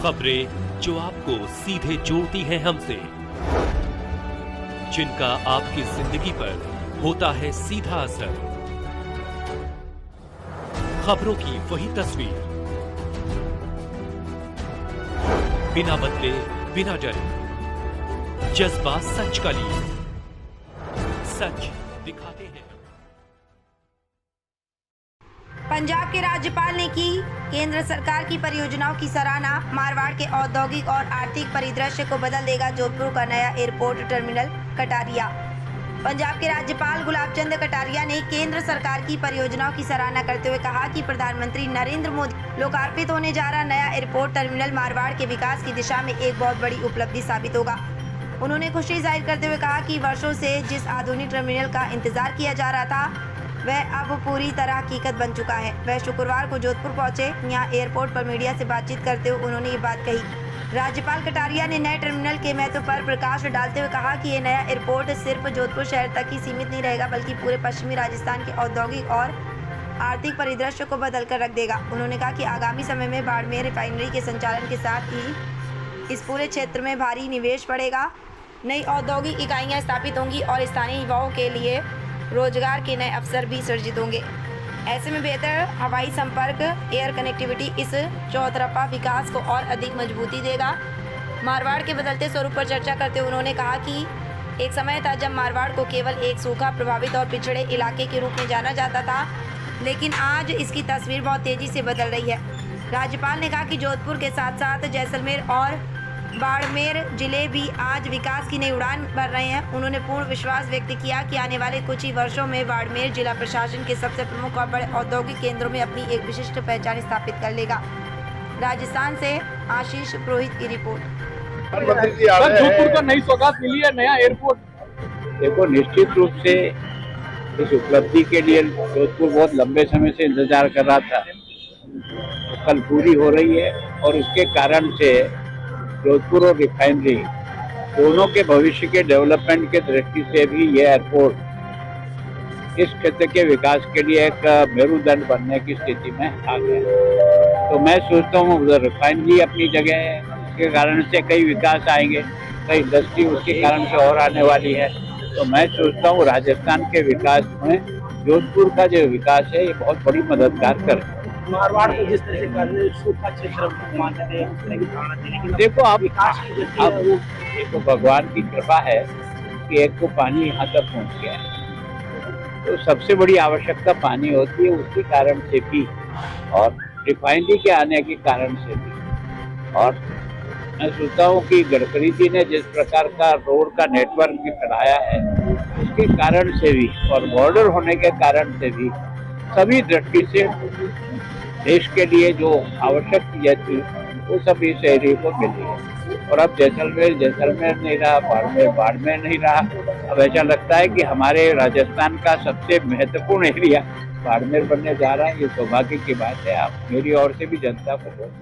खबरें जो आपको सीधे जोड़ती हैं हमसे, जिनका आपकी जिंदगी पर होता है सीधा असर। खबरों की वही तस्वीर, बिना बदले बिना डरे, जज्बा सच का लिए, सच दिखाते हैं। पंजाब के राज्यपाल ने की केंद्र सरकार की परियोजनाओं की सराहना। मारवाड़ के औद्योगिक और आर्थिक परिदृश्य को बदल देगा जोधपुर का नया एयरपोर्ट टर्मिनल कटारिया। पंजाब के राज्यपाल गुलाब चंद कटारिया ने केंद्र सरकार की परियोजनाओं की सराहना करते हुए कहा कि प्रधानमंत्री नरेंद्र मोदी लोकार्पित होने जा रहा नया एयरपोर्ट टर्मिनल मारवाड़ के विकास की दिशा में एक बहुत बड़ी उपलब्धि साबित होगा। उन्होंने खुशी जाहिर करते हुए कहा कि वर्षों से जिस आधुनिक टर्मिनल का इंतजार किया जा रहा था वह अब पूरी तरह हकीकत बन चुका है। वह शुक्रवार को जोधपुर पहुंचे। यहाँ एयरपोर्ट पर मीडिया से बातचीत करते हुए उन्होंने ये बात कही। राज्यपाल कटारिया ने नए टर्मिनल के महत्व पर प्रकाश डालते हुए कहा कि ये नया एयरपोर्ट सिर्फ जोधपुर शहर तक ही सीमित नहीं रहेगा, बल्कि पूरे पश्चिमी राजस्थान के औद्योगिक और आर्थिक परिदृश्य को बदल कर रख देगा। उन्होंने कहा कि आगामी समय में बाड़मेर रिफाइनरी के संचालन के साथ ही इस पूरे क्षेत्र में भारी निवेश बढ़ेगा, नई औद्योगिक इकाइयाँ स्थापित होंगी और स्थानीय युवाओं के लिए रोजगार के नए अवसर भी सृजित होंगे। ऐसे में बेहतर हवाई संपर्क, एयर कनेक्टिविटी इस चौतरफा विकास को और अधिक मजबूती देगा। मारवाड़ के बदलते स्वरूप पर चर्चा करते हुए उन्होंने कहा कि एक समय था जब मारवाड़ को केवल एक सूखा प्रभावित और पिछड़े इलाके के रूप में जाना जाता था, लेकिन आज इसकी तस्वीर बहुत तेजी से बदल रही है। राज्यपाल ने कहा कि जोधपुर के साथ साथ जैसलमेर और बाड़मेर जिले भी आज विकास की नई उड़ान भर रहे हैं। उन्होंने पूर्ण विश्वास व्यक्त किया कि आने वाले कुछ ही वर्षों में बाड़मेर जिला प्रशासन के सबसे प्रमुख और बड़े औद्योगिक केंद्रों में अपनी एक विशिष्ट पहचान स्थापित कर लेगा। राजस्थान से आशीष पुरोहित की रिपोर्ट। जोधपुर को नई सौगात मिली है, नया एयरपोर्ट। देखो, निश्चित रूप से इस उपलब्धि के लिए जोधपुर बहुत लंबे समय से इंतजार कर रहा था, तो कल पूरी हो रही है और उसके कारण से जोधपुर और रिफाइनरी दोनों के भविष्य के डेवलपमेंट के दृष्टि से भी यह एयरपोर्ट इस क्षेत्र के विकास के लिए एक मेरुदंड बनने की स्थिति में आ गया। तो मैं सोचता हूँ रिफाइनरी अपनी जगह है, उसके कारण से कई विकास आएंगे, कई इंडस्ट्री उसके कारण से और आने वाली है। तो मैं सोचता हूँ राजस्थान के विकास में जोधपुर का जो विकास है ये बहुत बड़ी मददगार कर। मारवाड़ को जिस तरह से सूखा क्षेत्र मानते थे, लेकिन देखो आप देखो, भगवान की कृपा है कि एक तो पानी यहाँ तक पहुँच गया है, तो सबसे बड़ी आवश्यकता पानी होती है, उसके कारण से भी और रिफाइनरी के आने के कारण से भी। और मैं सोचता हूँ कि गडकरी जी ने जिस प्रकार का रोड का नेटवर्क भी बनाया है उसके कारण से भी और बॉर्डर होने के कारण से भी सभी दृष्टि से देश के लिए जो आवश्यक चीजें थी वो सब इस एरिया को मिली है। और अब जैसलमेर नहीं रहा, बाड़मेर नहीं रहा। अब ऐसा लगता है कि हमारे राजस्थान का सबसे महत्वपूर्ण एरिया बाड़मेर बनने जा रहा है। ये सौभाग्य की बात है। आप मेरी ओर से भी जनता को बहुत